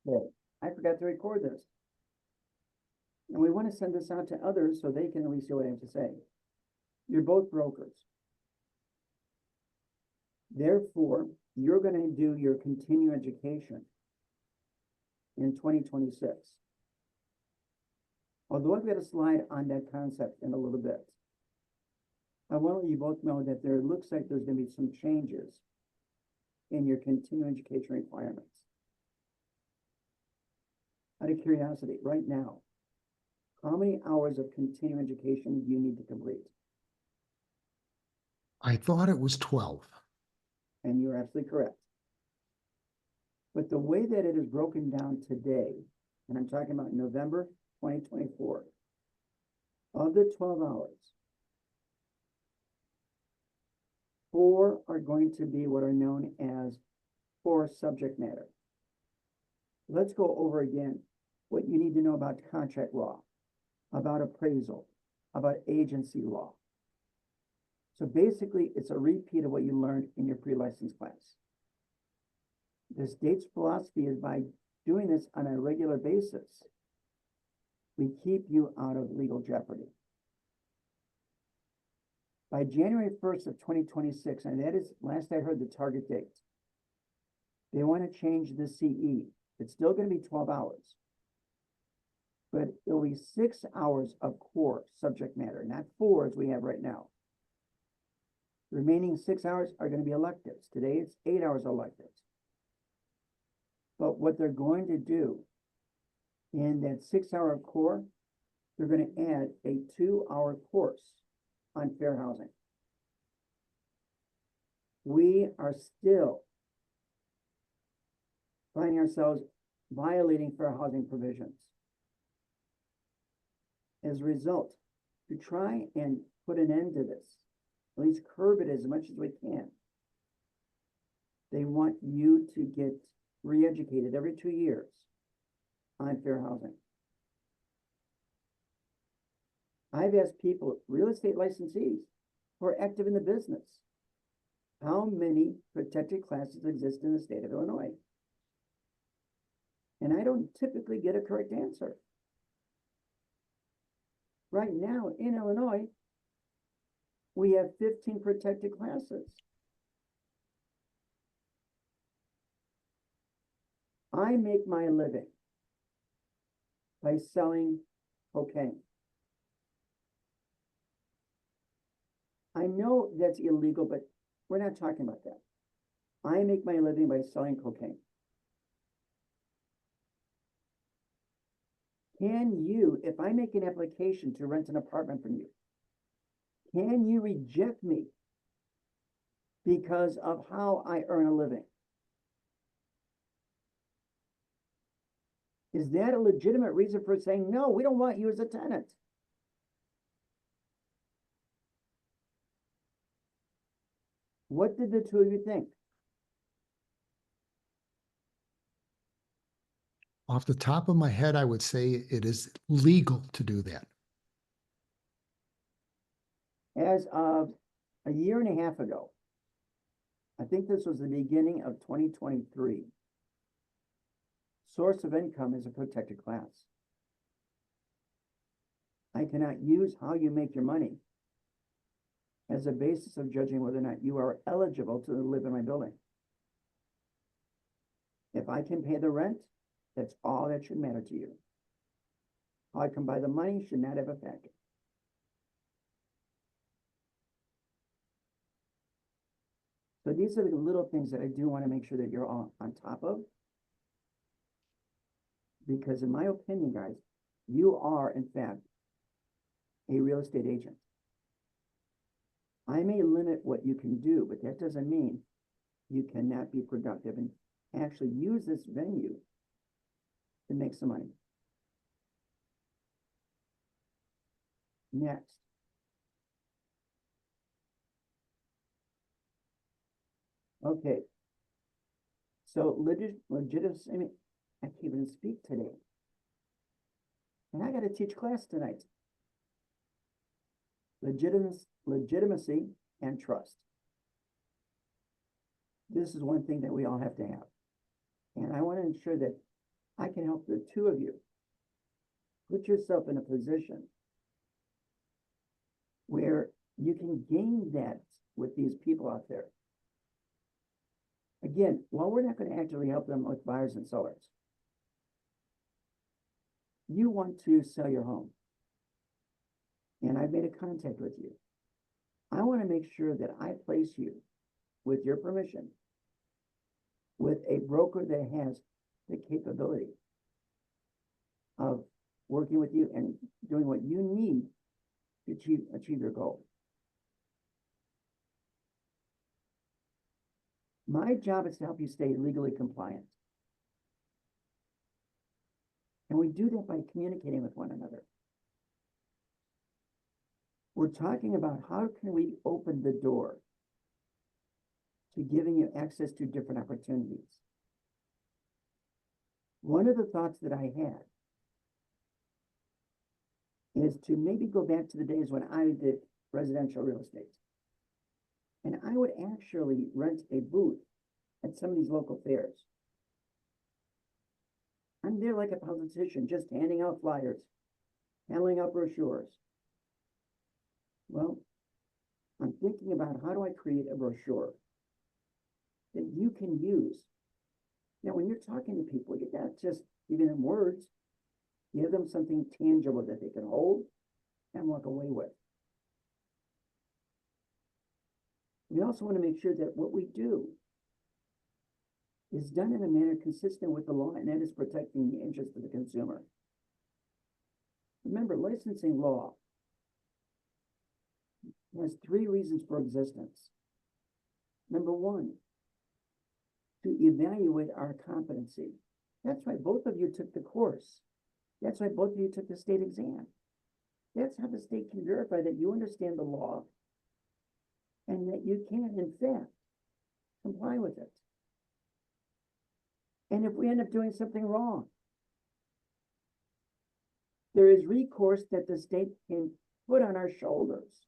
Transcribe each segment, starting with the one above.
Okay, I forgot to record this. And we want to send this out to others so they can at least see what I have to say. You're both brokers. Therefore, you're going to do your continuing education in 2026. Although I've got a slide on that concept in a little bit, I want to let you both know that there looks like there's going to be some changes in your continuing education requirements. Out of curiosity, right now, how many hours of continuing education do you need to complete? I thought it was 12. And you're absolutely correct. But the way that it is broken down today, and I'm talking about November 2024, of the 12 hours, 4 are going to be what are known as core subject matter. Let's go over again what you need to know about contract law, about appraisal, about agency law. So basically, it's a repeat of what you learned in your pre-license class. The state's philosophy is by doing this on a regular basis, we keep you out of legal jeopardy. By January 1st of 2026, and that is, last I heard, the target date, they want to change the CE. It's still going to be 12 hours, but it'll be 6 hours of core subject matter, not 4 as we have right now. The remaining 6 hours are going to be electives. Today it's 8 hours electives. But what they're going to do in that 6-hour core, they're going to add a 2-hour course on fair housing. We are still finding ourselves violating fair housing provisions. As a result, to try and put an end to this, at least curb it as much as we can, they want you to get re-educated every 2 years on fair housing. I've asked people, real estate licensees who are active in the business, how many protected classes exist in the state of Illinois? And I don't typically get a correct answer. Right now in Illinois, we have 15 protected classes. I make my living by selling cocaine. I know that's illegal, but we're not talking about that. I make my living by selling cocaine. Can you, if I make an application to rent an apartment from you, can you reject me because of how I earn a living? Is that a legitimate reason for saying, no, we don't want you as a tenant? What did the two of you think? Off the top of my head, I would say it is legal to do that. As of a year and a half ago, I think this was the beginning of 2023, source of income is a protected class. I cannot use how you make your money as a basis of judging whether or not you are eligible to live in my building. If I can pay the rent, that's all that should matter to you. How I can buy the money should not have a factor. So these are the little things that I do want to make sure that you're all on top of. Because in my opinion, guys, you are, in fact, a real estate agent. I may limit what you can do, but that doesn't mean you cannot be productive and actually use this venue to make some money. Next. Okay. So legitimacy, I can't even speak today. And I got to teach class tonight. Legitimacy and trust. This is one thing that we all have to have. And I want to ensure that I can help the two of you. Put yourself in a position where you can gain that with these people out there. Again, while we're not going to actively help them with buyers and sellers, you want to sell your home, and I've made a contact with you. I want to make sure that I place you, with your permission, with a broker that has the capability of working with you and doing what you need to achieve your goal. My job is to help you stay legally compliant. And we do that by communicating with one another. We're talking about how can we open the door to giving you access to different opportunities. One of the thoughts that I had is to maybe go back to the days when I did residential real estate. And I would actually rent a booth at some of these local fairs. I'm there like a politician, just handing out flyers, handing out brochures. Well, I'm thinking about how do I create a brochure that you can use. Now, when you're talking to people, you're not just giving them words, give them something tangible that they can hold and walk away with. We also want to make sure that what we do is done in a manner consistent with the law, and that is protecting the interest of the consumer. Remember, licensing law has 3 reasons for existence. Number 1, to evaluate our competency. That's why both of you took the course. That's why both of you took the state exam. That's how the state can verify that you understand the law and that you can, in fact, comply with it. And if we end up doing something wrong, there is recourse that the state can put on our shoulders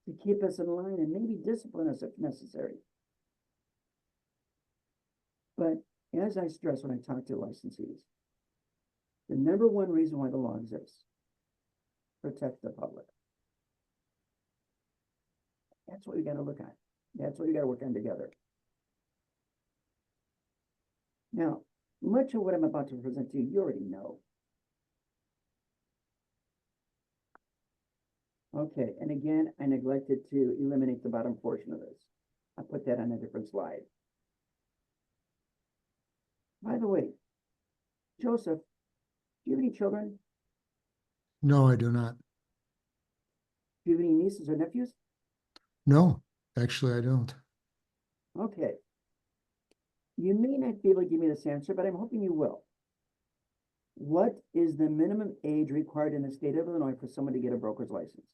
to keep us in line and maybe discipline us if necessary. But as I stress when I talk to licensees, the number 1 reason why the law exists, protect the public. That's what we got to look at. That's what we got to work on together. Now, much of what I'm about to present to you, you already know. Okay, and again, I neglected to eliminate the bottom portion of this. I put that on a different slide. By the way, Joseph, do you have any children? No, I do not. Do you have any nieces or nephews? No, actually, I don't. Okay. You may not be able to give me this answer, but I'm hoping you will. What is the minimum age required in the state of Illinois for someone to get a broker's license?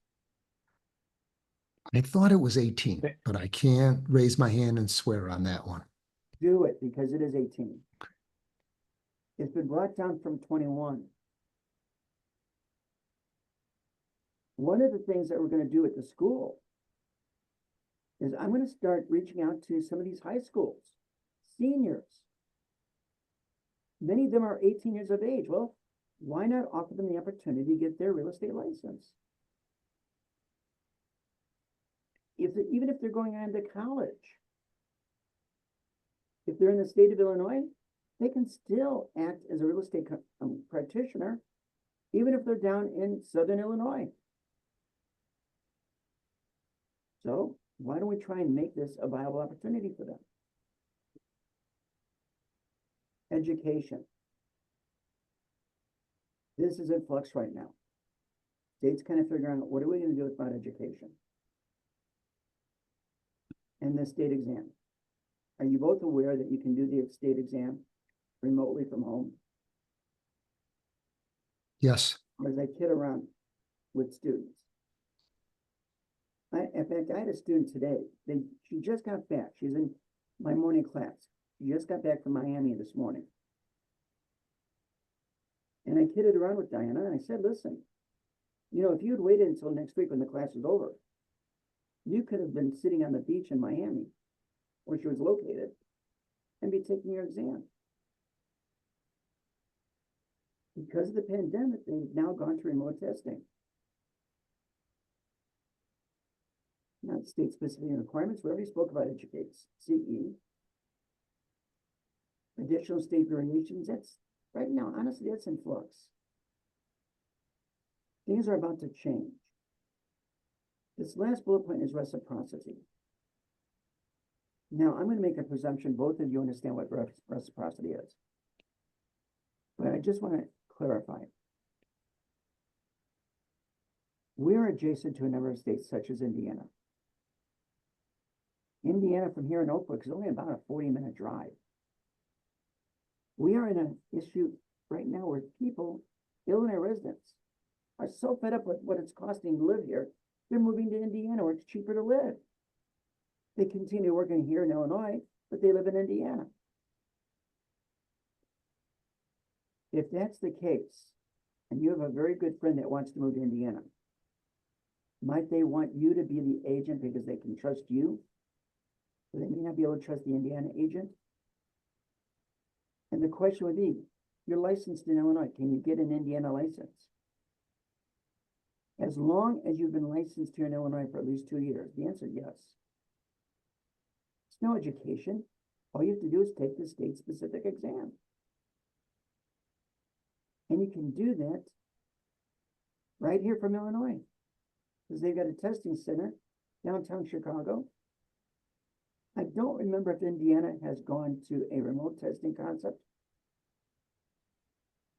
I thought it was 18, but I can't raise my hand and swear on that one. Do it, because it is 18. It's been brought down from 21. One of the things that we're going to do at the school is I'm going to start reaching out to some of these high schools, seniors. Many of them are 18 years of age. Well, why not offer them the opportunity to get their real estate license? Even if they're going on to college, if they're in the state of Illinois, they can still act as a real estate practitioner, even if they're down in Southern Illinois. So why don't we try and make this a viable opportunity for them? Education. This is in flux right now. States kind of figuring out what are we going to do about education and the state exam. Are you both aware that you can do the state exam remotely from home? Yes. Or as I kid around with students. In fact, I had a student today. She just got back. She's in my morning class. She just got back from Miami this morning. And I kidded around with Diana, and I said, listen, you know, if you'd waited until next week when the class was over, you could have been sitting on the beach in Miami, where she was located, and be taking your exam. because of the pandemic, they've now gone to remote testing. Not state-specific requirements. We already spoke about educate CE. Additional state variations, that's right now, honestly, that's in flux. Things are about to change. This last bullet point is reciprocity. Now, I'm going to make a presumption both of you understand what reciprocity is. But I just want to clarify. We're adjacent to a number of states such as Indiana. Indiana from here in Oakbrook is only about a 40-minute drive. We are in an issue right now where people, Illinois residents, are so fed up with what it's costing to live here, they're moving to Indiana where it's cheaper to live. They continue working here in Illinois, but they live in Indiana. If that's the case, and you have a very good friend that wants to move to Indiana, might they want you to be the agent because they can trust you? But they may not be able to trust the Indiana agent. And the question would be, you're licensed in Illinois, can you get an Indiana license? As long as you've been licensed here in Illinois for at least 2 years, the answer is yes. It's no education. All you have to do is take the state-specific exam. And you can do that right here from Illinois, because they've got a testing center downtown Chicago. I don't remember if Indiana has gone to a remote testing concept,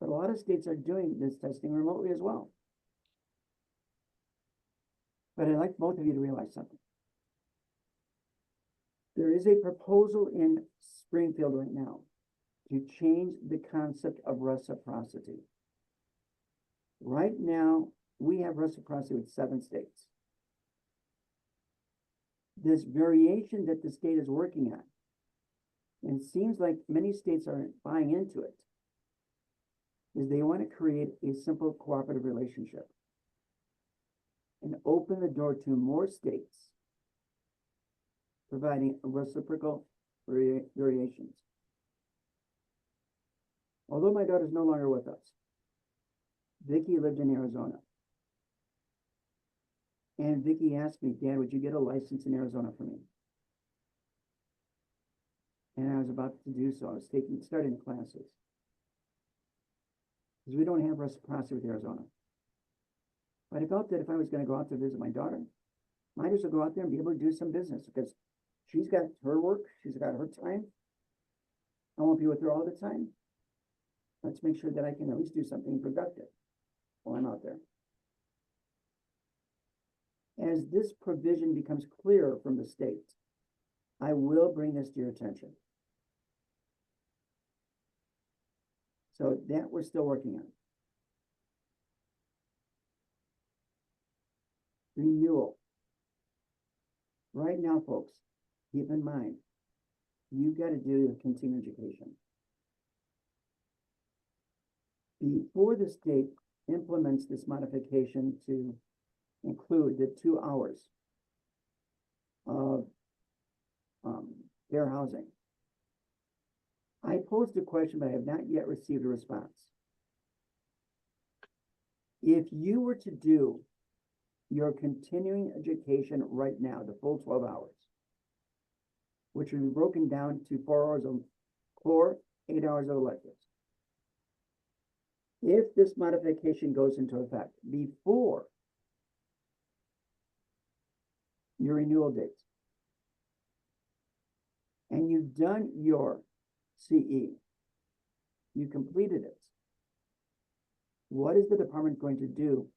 but a lot of states are doing this testing remotely as well. But I'd like both of you to realize something. There is a proposal in Springfield right now to change the concept of reciprocity. Right now, we have reciprocity with 7 states. This variation that the state is working on, and it seems like many states are buying into it, is they want to create a simple cooperative relationship and open the door to more states providing reciprocal variations. Although my daughter's no longer with us, Vicky lived in Arizona. And Vicky asked me, Dad, would you get a license in Arizona for me? And I was about to do so. I was starting classes. Because we don't have reciprocity with Arizona. But I felt that if I was going to go out to visit my daughter, might as well go out there and be able to do some business, because she's got her work, she's got her time. I won't be with her all the time. Let's make sure that I can at least do something productive while I'm out there. As this provision becomes clearer from the state, I will bring this to your attention. So that we're still working on. Renewal. Right now, folks, keep in mind, you've got to do your continuing education. Before the state implements this modification to include the 2 hours of fair housing, I posed a question, but I have not yet received a response. If you were to do your continuing education right now, the full 12 hours, which would be broken down to 4 hours of core, 8 hours of electives, if this modification goes into effect before your renewal date, and you've done your CE, you completed it, what is the department going to do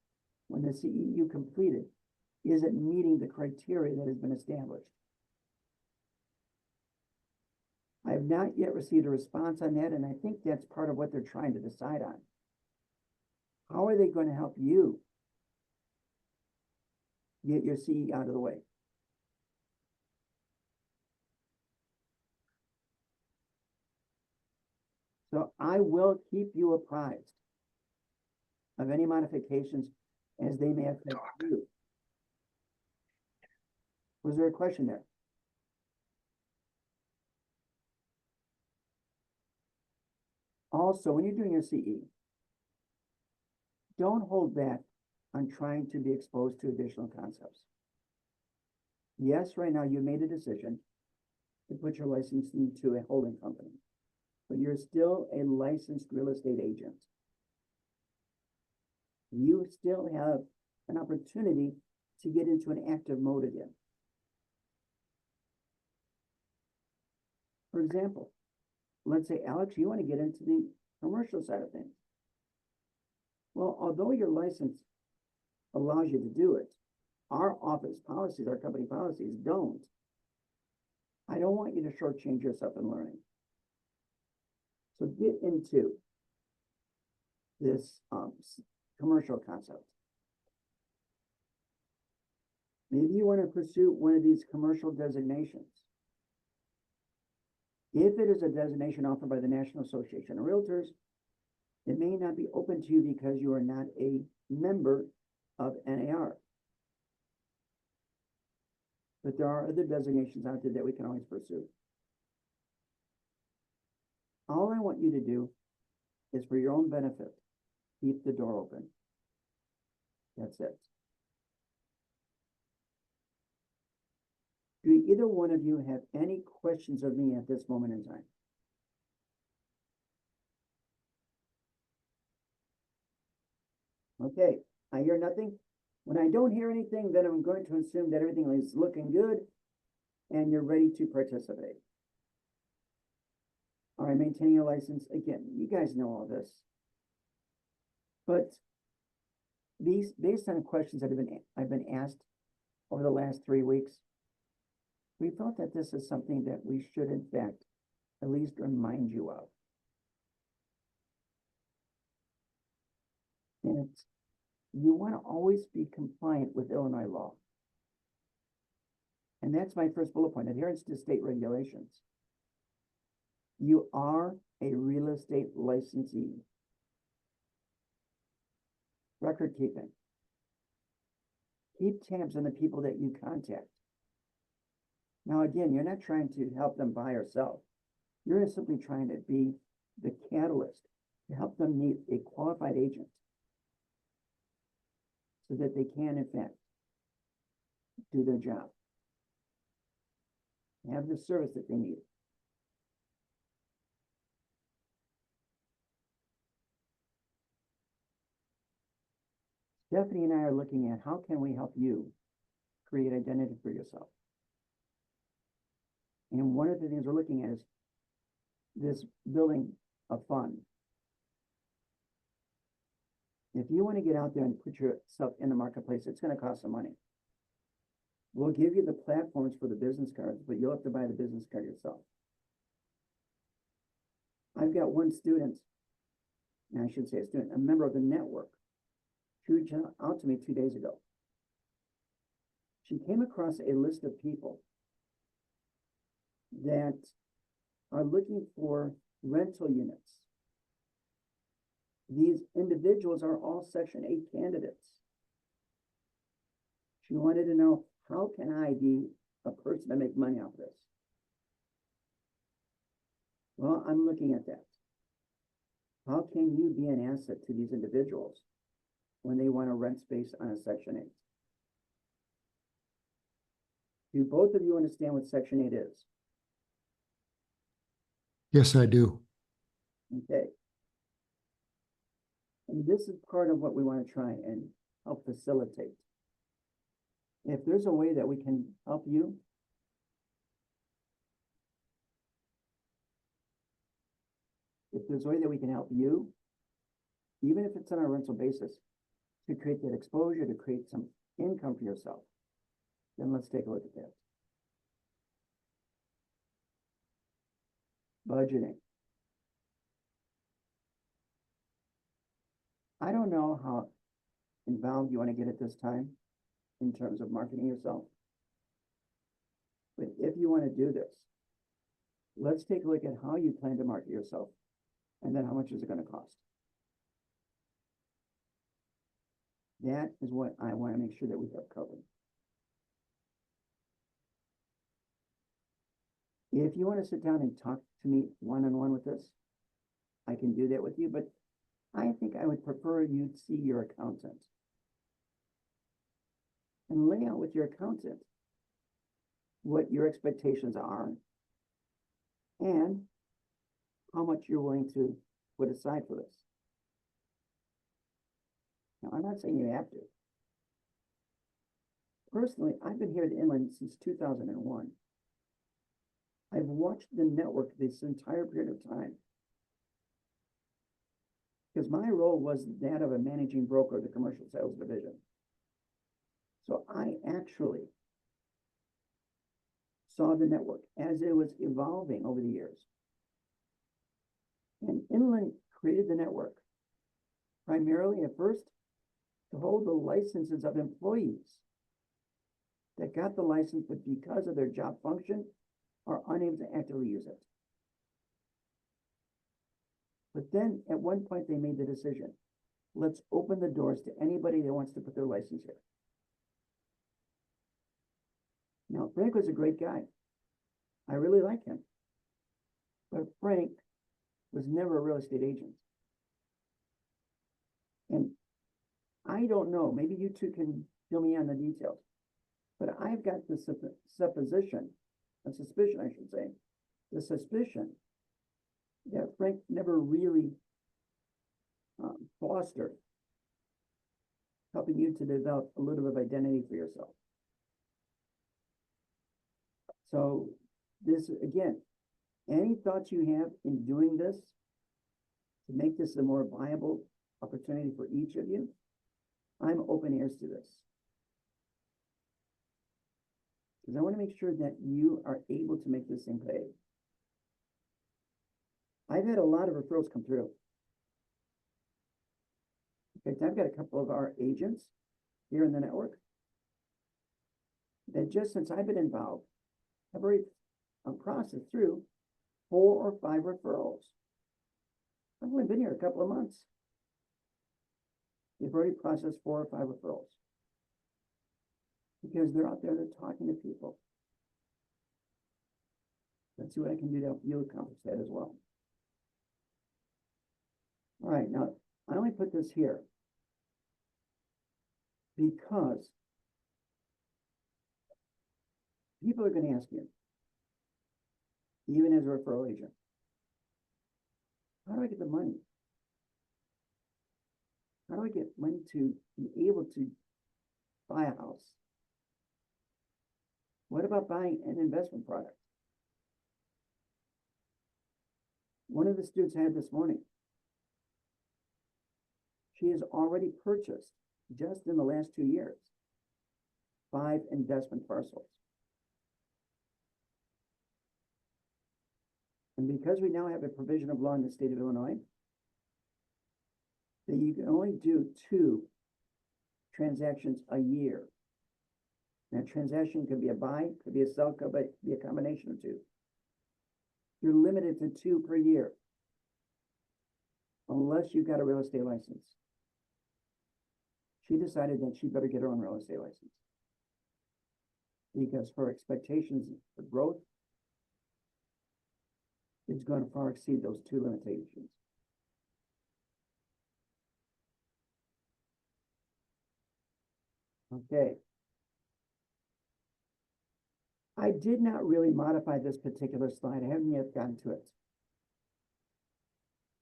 when the CE you completed isn't meeting the criteria that has been established? I have not yet received a response on that, and I think that's part of what they're trying to decide on. How are they going to help you get your CE out of the way? So I will keep you apprised of any modifications as they may affect you. Was there a question there? Also, when you're doing your CE, don't hold back on trying to be exposed to additional concepts. Yes, right now you made a decision to put your license into a holding company, but you're still a licensed real estate agent. You still have an opportunity to get into an active mode again. For example, let's say, Alex, you want to get into the commercial side of things. Well, although your license allows you to do it, our office policies, our company policies don't. I don't want you to shortchange yourself in learning. So get into this commercial concept. Maybe you want to pursue one of these commercial designations. If it is a designation offered by the National Association of Realtors, it may not be open to you because you are not a member of NAR. But there are other designations out there that we can always pursue. All I want you to do is, for your own benefit, keep the door open. That's it. Do either one of you have any questions of me at this moment in time? Okay, I hear nothing. When I don't hear anything, then I'm going to assume that everything is looking good and you're ready to participate. All right, maintaining your license. Again, you guys know all this. But these, based on questions that I've been asked over the last 3 weeks, we felt that this is something that we should, in fact, at least remind you of. And you want to always be compliant with Illinois law. And that's my first bullet point, adherence to state regulations. You are a real estate licensee. Record keeping. Keep tabs on the people that you contact. Now, again, you're not trying to help them buy or sell. You're simply trying to be the catalyst to help them meet a qualified agent so that they can, in fact, do their job, have the service that they need. Stephanie and I are looking at how can we help you create identity for yourself. And one of the things we're looking at is this building a fund. If you want to get out there and put yourself in the marketplace, it's going to cost some money. We'll give you the platforms for the business cards, but you'll have to buy the business card yourself. I've got one student, and I should say a student, a member of the network, she reached out to me 2 days ago. She came across a list of people that are looking for rental units. These individuals are all Section 8 candidates. She wanted to know, how can I be a person to make money off of this? Well, I'm looking at that. How can you be an asset to these individuals when they want to rent space on a Section 8? Do both of you understand what Section 8 is? Yes, I do. Okay. And this is part of what we want to try and help facilitate. If there's a way that we can help you, even if it's on a rental basis, to create that exposure, to create some income for yourself, then let's take a look at that. Budgeting. I don't know how involved you want to get at this time in terms of marketing yourself. But if you want to do this, let's take a look at how you plan to market yourself and then how much is it going to cost. That is what I want to make sure that we have covered. If you want to sit down and talk to me one-on-one with this, I can do that with you, but I think I would prefer you see your accountant and lay out with your accountant what your expectations are and how much you're willing to put aside for this. Now, I'm not saying you have to. Personally, I've been here at Inland since 2001. I've watched the network this entire period of time. Because my role was that of a managing broker of the commercial sales division. So I actually saw the network as it was evolving over the years. And Inland created the network primarily at first to hold the licenses of employees that got the license, but because of their job function, are unable to actively use it. But then at one point they made the decision, let's open the doors to anybody that wants to put their license here. Now, Frank was a great guy. I really like him. But Frank was never a real estate agent. And I don't know, maybe you two can fill me in on the details, but I've got the suspicion, I should say, the suspicion that Frank never really fostered helping you to develop a little bit of identity for yourself. So this, again, any thoughts you have in doing this to make this a more viable opportunity for each of you, I'm open ears to this. Because I want to make sure that you are able to make this thing pay. I've had a lot of referrals come through. In fact, I've got a couple of our agents here in the network that just since I've been involved, have already processed through 4 or 5 referrals. I've only been here a couple of months. They've already processed 4 or 5 referrals because they're out there, they're talking to people. Let's see what I can do to help you accomplish that as well. All right, now I only put this here because people are going to ask you, even as a referral agent, how do I get the money? How do I get money to be able to buy a house? What about buying an investment product? One of the students I had this morning, she has already purchased, just in the last 2 years, 5 investment parcels. And because we now have a provision of law in the state of Illinois, that you can only do 2 transactions a year. Now, transaction could be a buy, could be a sell, could be a combination of 2. You're limited to 2 per year, unless you've got a real estate license. She decided that she better get her own real estate license because her expectations for growth is going to far exceed those 2 limitations. Okay. I did not really modify this particular slide. I haven't yet gotten to it.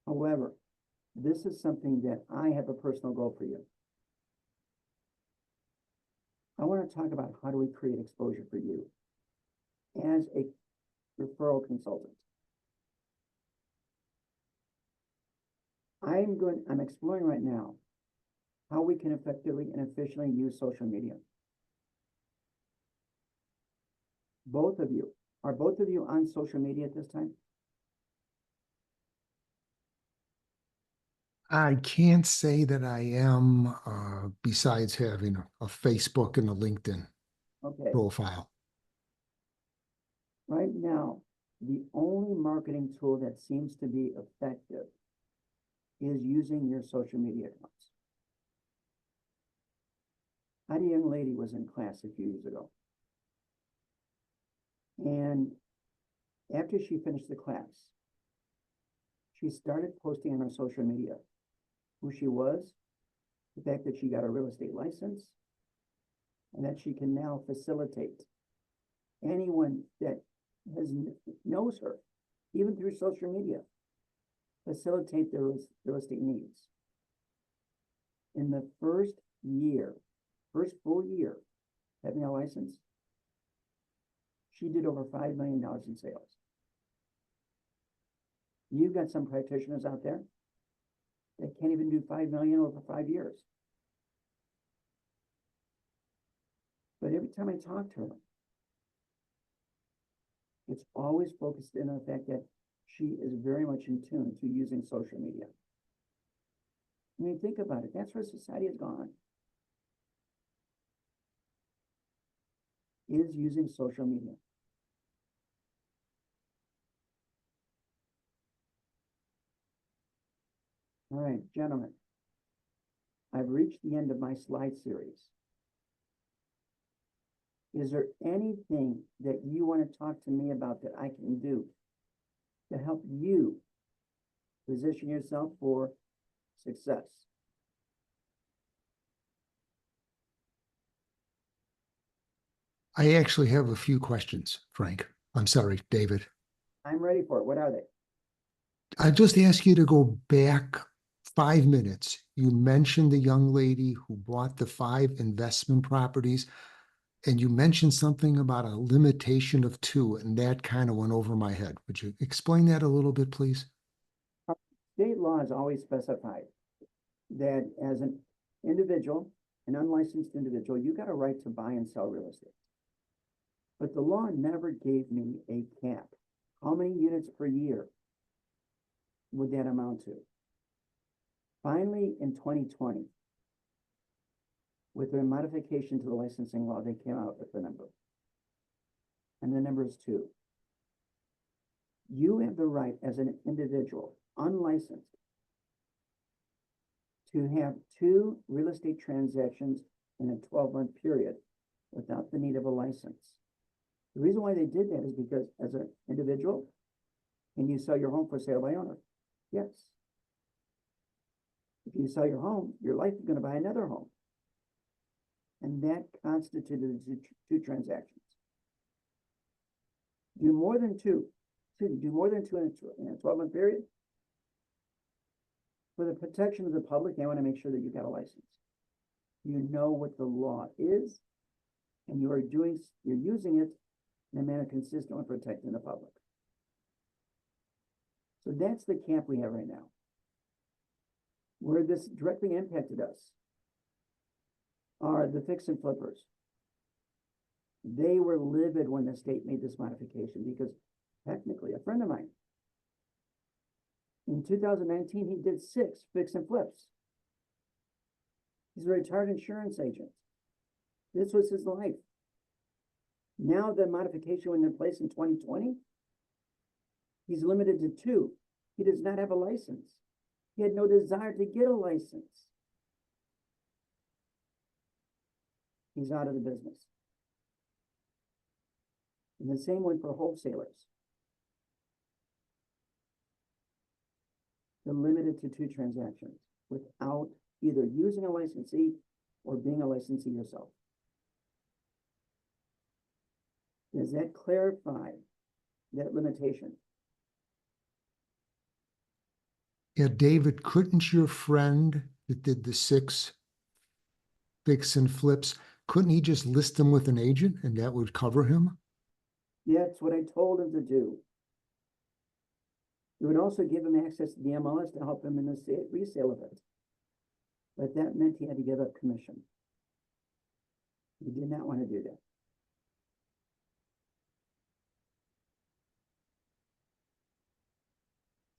However, this is something that I have a personal goal for you. I want to talk about how do we create exposure for you as a referral consultant. I'm exploring right now how we can effectively and efficiently use social media. Are both of you on social media at this time? I can't say that I am, besides having a Facebook and a LinkedIn Okay. profile. Right now, the only marketing tool that seems to be effective is using your social media accounts. I had a young lady was in class a few years ago. And after she finished the class, she started posting on her social media who she was, the fact that she got a real estate license, and that she can now facilitate anyone that knows her, even through social media, facilitate their real estate needs. In the first full year having a license, she did over $5 million in sales. You've got some practitioners out there that can't even do $5 million over 5 years. But every time I talk to her, it's always focused in on the fact that she is very much in tune to using social media. I mean, think about it. That's where society has gone. Is using social media. All right, gentlemen, I've reached the end of my slide series. Is there anything that you want to talk to me about that I can do to help you position yourself for success? I actually have a few questions, Frank. I'm sorry, David. I'm ready for it. What are they? I just ask you to go back 5 minutes. You mentioned the young lady who bought the 5 investment properties, and you mentioned something about a limitation of 2, and that kind of went over my head. Would you explain that a little bit, please? State law has always specified that as an individual, an unlicensed individual, you got a right to buy and sell real estate. But the law never gave me a cap. How many units per year would that amount to? Finally, in 2020, with a modification to the licensing law, they came out with the number. And the number is 2. You have the right as an individual, unlicensed, to have 2 real estate transactions in a 12-month period without the need of a license. The reason why they did that is because as an individual, can you sell your home for sale by owner? Yes. If you sell your home, you're likely going to buy another home. And that constituted 2 transactions. Do more than 2 in a 12-month period. For the protection of the public, they want to make sure that you got a license. You know what the law is, and you're using it in a manner consistent with protecting the public. So that's the camp we have right now. Where this directly impacted us are the fix and flippers. They were livid when the state made this modification because technically a friend of mine, in 2019, he did 6 fix and flips. He's a retired insurance agent. This was his life. Now the modification went in place in 2020, he's limited to 2. He does not have a license. He had no desire to get a license. He's out of the business. And the same went for wholesalers. They're limited to 2 transactions without either using a licensee or being a licensee yourself. Does that clarify that limitation? Yeah, David, couldn't your friend that did the 6 fix and flips, couldn't he just list them with an agent and that would cover him? Yeah, it's what I told him to do. It would also give him access to the MLS to help him in the resale of it. But that meant he had to give up commission. He did not want to do that.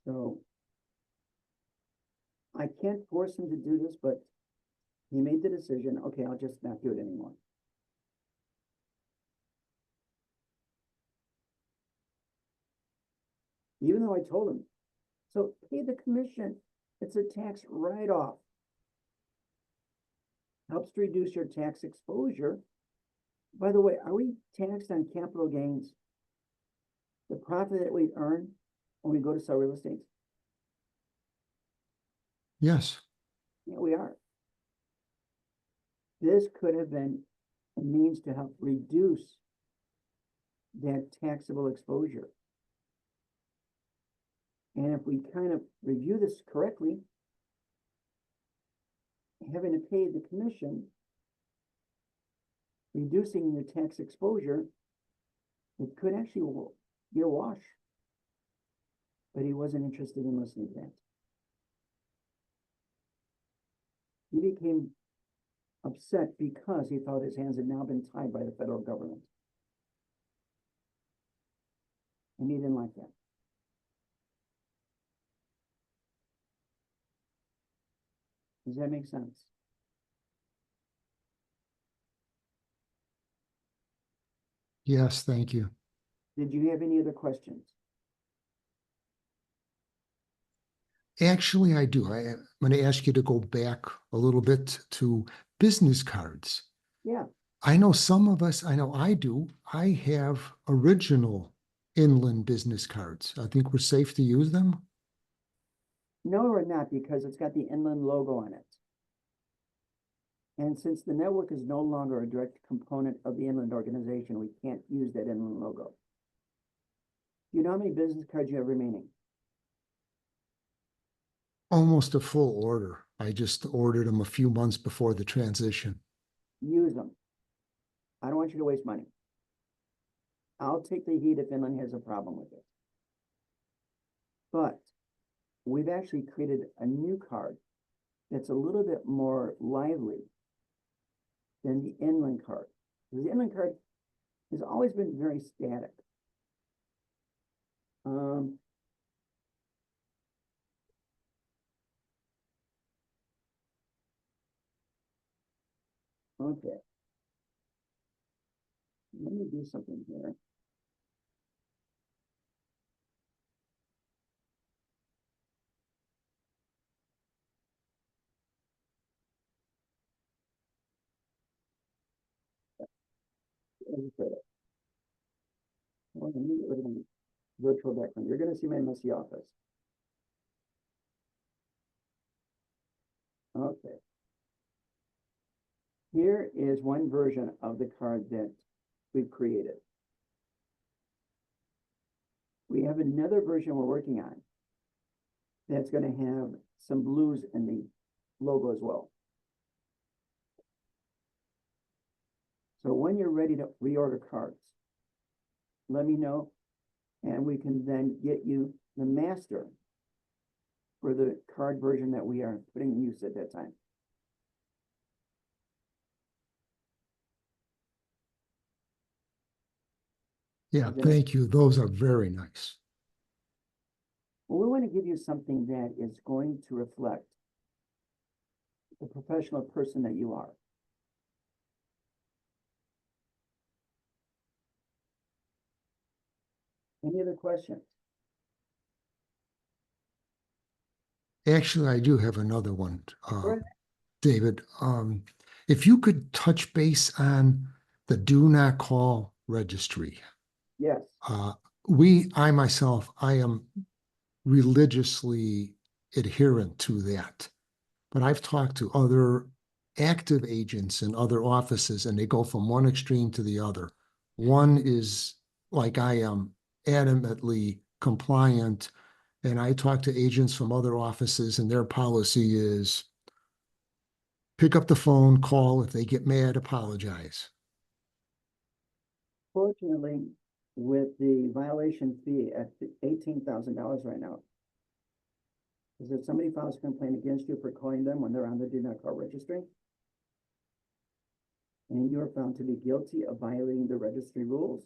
So I can't force him to do this, but he made the decision, okay, I'll just not do it anymore. Even though I told him, so pay the commission. It's a tax write-off. Helps to reduce your tax exposure. By the way, are we taxed on capital gains? The profit that we earn when we go to sell real estate? Yes. Yeah, we are. This could have been a means to help reduce that taxable exposure. And if we kind of review this correctly, having to pay the commission, reducing your tax exposure, it could actually be a wash. But he wasn't interested in listening to that. He became upset because he thought his hands had now been tied by the federal government. And he didn't like that. Does that make sense? Yes, thank you. Did you have any other questions? Actually, I do. I'm going to ask you to go back a little bit to business cards. Yeah. I know some of us, I know I do. I have original inland business cards. I think we're safe to use them. No, we're not, because it's got the inland logo on it. And since the network is no longer a direct component of the inland organization, we can't use that inland logo. Do you know how many business cards you have remaining? Almost a full order. I just ordered them a few months before the transition. Use them. I don't want you to waste money. I'll take the heat if inland has a problem with it. But we've actually created a new card that's a little bit more lively than the inland card. The inland card has always been very static. Okay. Let me do something here. Well, let me get rid of my virtual background. You're going to see my messy office. Okay. Here is one version of the card that we've created. We have another version we're working on that's going to have some blues in the logo as well. So when you're ready to reorder cards, let me know, and we can then get you the master for the card version that we are putting in use at that time. Yeah, thank you. Those are very nice. Well, we want to give you something that is going to reflect the professional person that you are. Any other questions? Actually, I do have another one, Sure. David. If you could touch base on the do not call registry. Yes. I myself, I am religiously adherent to that. But I've talked to other active agents in other offices, and they go from one extreme to the other. One is like I am, adamantly compliant, and I talk to agents from other offices, and their policy is pick up the phone, call. If they get mad, apologize. Fortunately, with the violation fee at $18,000 right now, is if somebody files a complaint against you for calling them when they're on the do not call registry, and you are found to be guilty of violating the registry rules,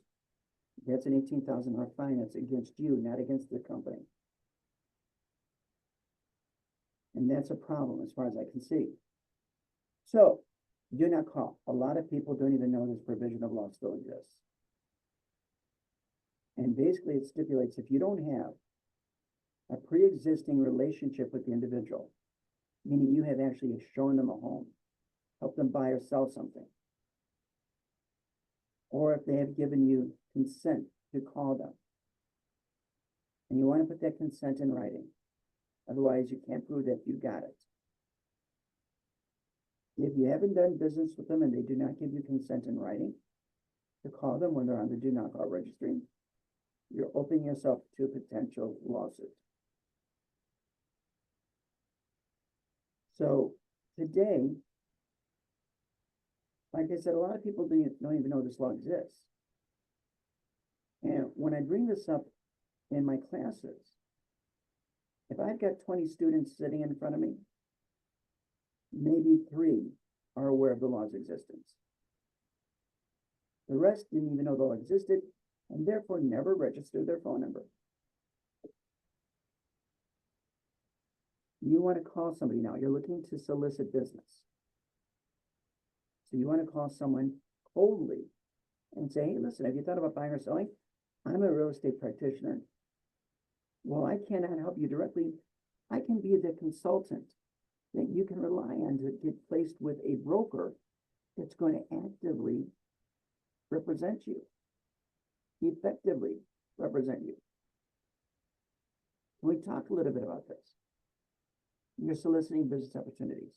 that's an $18,000 fine. That's against you, not against the company. And that's a problem as far as I can see. So, do not call. A lot of people don't even know this provision of law still exists. And basically it stipulates if you don't have a pre-existing relationship with the individual, meaning you have actually shown them a home, helped them buy or sell something, or if they have given you consent to call them, and you want to put that consent in writing, otherwise you can't prove that you got it. If you haven't done business with them and they do not give you consent in writing to call them when they're on the do not call registry, you're opening yourself to a potential lawsuit. So today, like I said, a lot of people don't even know this law exists. And when I bring this up in my classes, if I've got 20 students sitting in front of me, maybe 3 are aware of the law's existence. The rest didn't even know the law existed and therefore never registered their phone number. You want to call somebody now, you're looking to solicit business. So you want to call someone coldly and say, hey, listen, have you thought about buying or selling? I'm a real estate practitioner. Well, I cannot help you directly. I can be the consultant that you can rely on to get placed with a broker that's going to actively represent you, effectively represent you. Can we talk a little bit about this? You're soliciting business opportunities.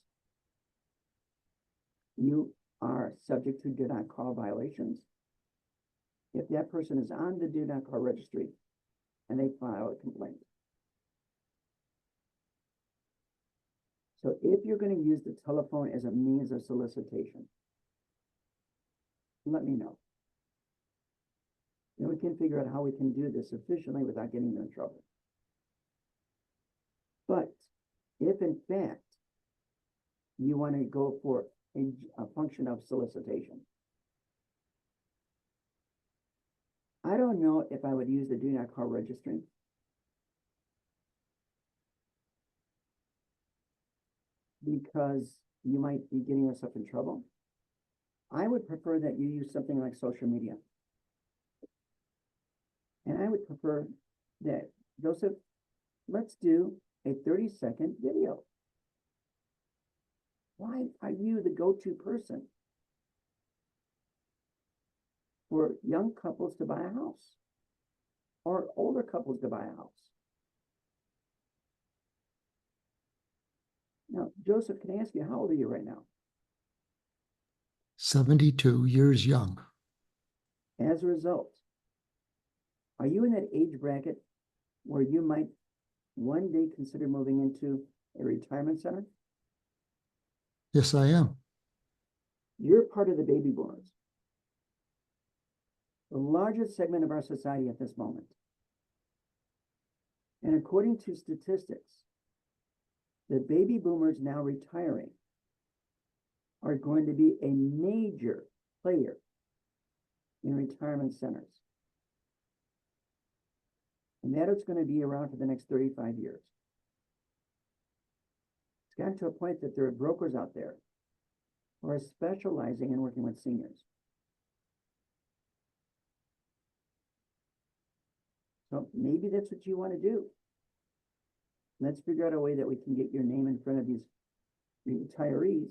You are subject to do not call violations. If that person is on the do not call registry and they file a complaint. So if you're going to use the telephone as a means of solicitation, let me know. Then we can figure out how we can do this efficiently without getting you in trouble. But if in fact you want to go for a function of solicitation, I don't know if I would use the do not call registry. Because you might be getting yourself in trouble. I would prefer that you use something like social media. And I would prefer that, Joseph, let's do a 30-second video. Why are you the go-to person for young couples to buy a house or older couples to buy a house? Now, Joseph, can I ask you, how old are you right now? 72 years young. As a result, are you in that age bracket where you might one day consider moving into a retirement center? Yes, I am. You're part of the baby boomers, the largest segment of our society at this moment. And according to statistics, the baby boomers now retiring are going to be a major player in retirement centers. And that is going to be around for the next 35 years. It's gotten to a point that there are brokers out there who are specializing in working with seniors. So maybe that's what you want to do. Let's figure out a way that we can get your name in front of these retirees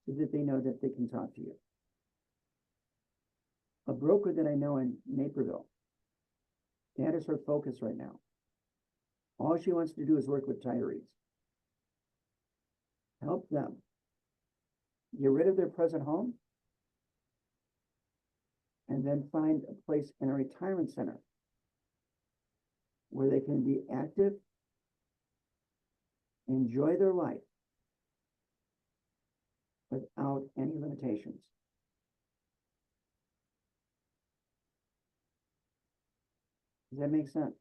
so that they know that they can talk to you. A broker that I know in Naperville, that is her focus right now. All she wants to do is work with retirees. Help them get rid of their present home and then find a place in a retirement center where they can be active, enjoy their life without any limitations. Does that make sense?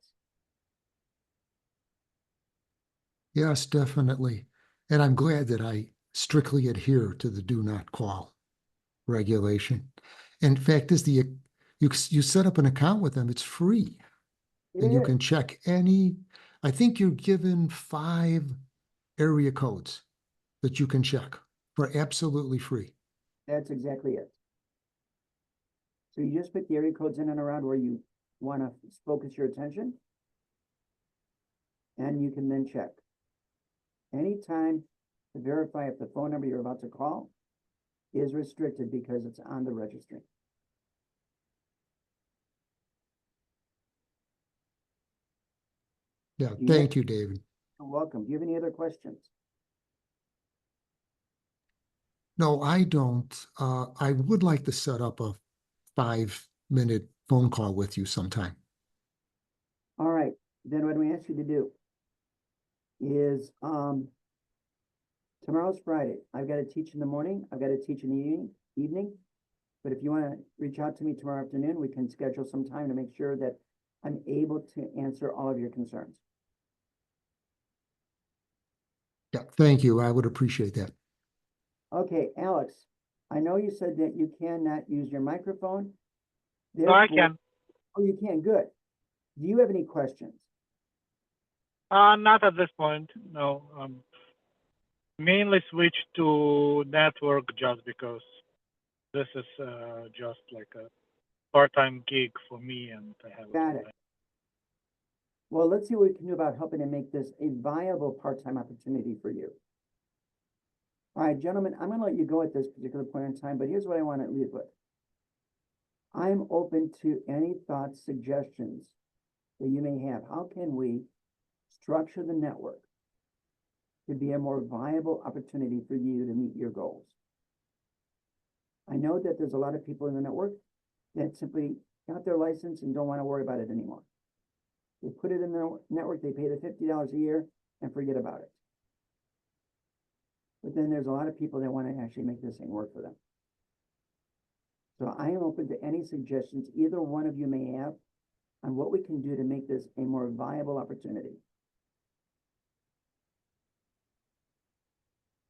Yes, definitely. And I'm glad that I strictly adhere to the do not call regulation. In fact, you set up an account with them, it's free. And you can check I think you're given 5 area codes that you can check for absolutely free. That's exactly it. So you just pick the area codes in and around where you want to focus your attention, and you can then check. Anytime to verify if the phone number you're about to call is restricted because it's on the registry. Yeah, thank you, David. You're welcome. Do you have any other questions? No, I don't. I would like to set up a 5-minute phone call with you sometime. All right, then what we ask you to do is, tomorrow's Friday. I've got to teach in the morning. I've got to teach in the evening. But if you want to reach out to me tomorrow afternoon, we can schedule some time to make sure that I'm able to answer all of your concerns. Yeah, thank you. I would appreciate that. Okay, Alex, I know you said that you cannot use your microphone. No, I Therefore, can. oh, you can, good. Do you have any questions? Not at this point. No. Mainly switch to network just because this is just like a part-time gig for me, and I have Got it. Well, let's see what we can do about helping to make this a viable part-time opportunity for you. All right, gentlemen, I'm going to let you go at this particular point in time, but here's what I want to leave with. I'm open to any thoughts, suggestions that you may have. How can we structure the network to be a more viable opportunity for you to meet your goals? I know that there's a lot of people in the network that simply got their license and don't want to worry about it anymore. They put it in the network, they pay the $50 a year and forget about it. But then there's a lot of people that want to actually make this thing work for them. So I am open to any suggestions either one of you may have on what we can do to make this a more viable opportunity.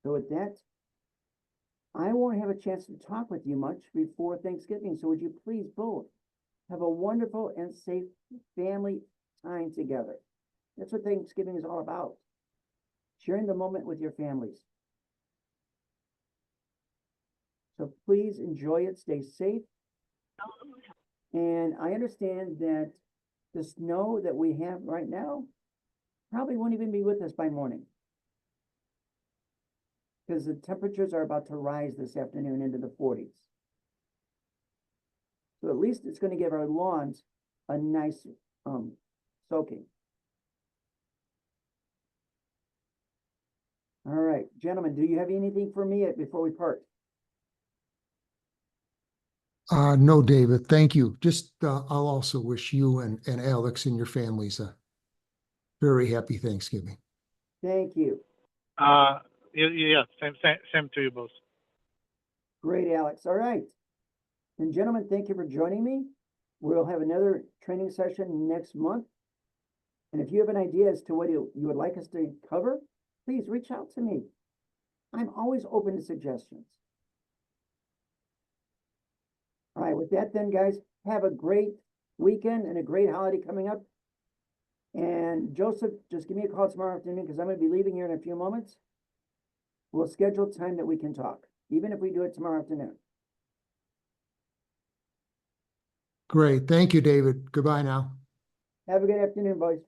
So with that, I won't have a chance to talk with you much before Thanksgiving. So would you please both have a wonderful and safe family time together? That's what Thanksgiving is all about. Sharing the moment with your families. So please enjoy it, stay safe. And I understand that the snow that we have right now probably won't even be with us by morning, because the temperatures are about to rise this afternoon into the 40s. So at least it's going to give our lawns a nice soaking. All right, gentlemen, do you have anything for me before we part? No, David, thank you. Just, I'll also wish you and Alex and your families a very happy Thanksgiving. Thank you. Yeah, same to you both. Great, Alex. All right. And gentlemen, thank you for joining me. We'll have another training session next month. And if you have an idea as to what you would like us to cover, please reach out to me. I'm always open to suggestions. All right, with that then, guys, have a great weekend and a great holiday coming up. And Joseph, just give me a call tomorrow afternoon because I'm going to be leaving here in a few moments. We'll schedule time that we can talk, even if we do it tomorrow afternoon. Great. Thank you, David. Goodbye now. Have a good afternoon, boys.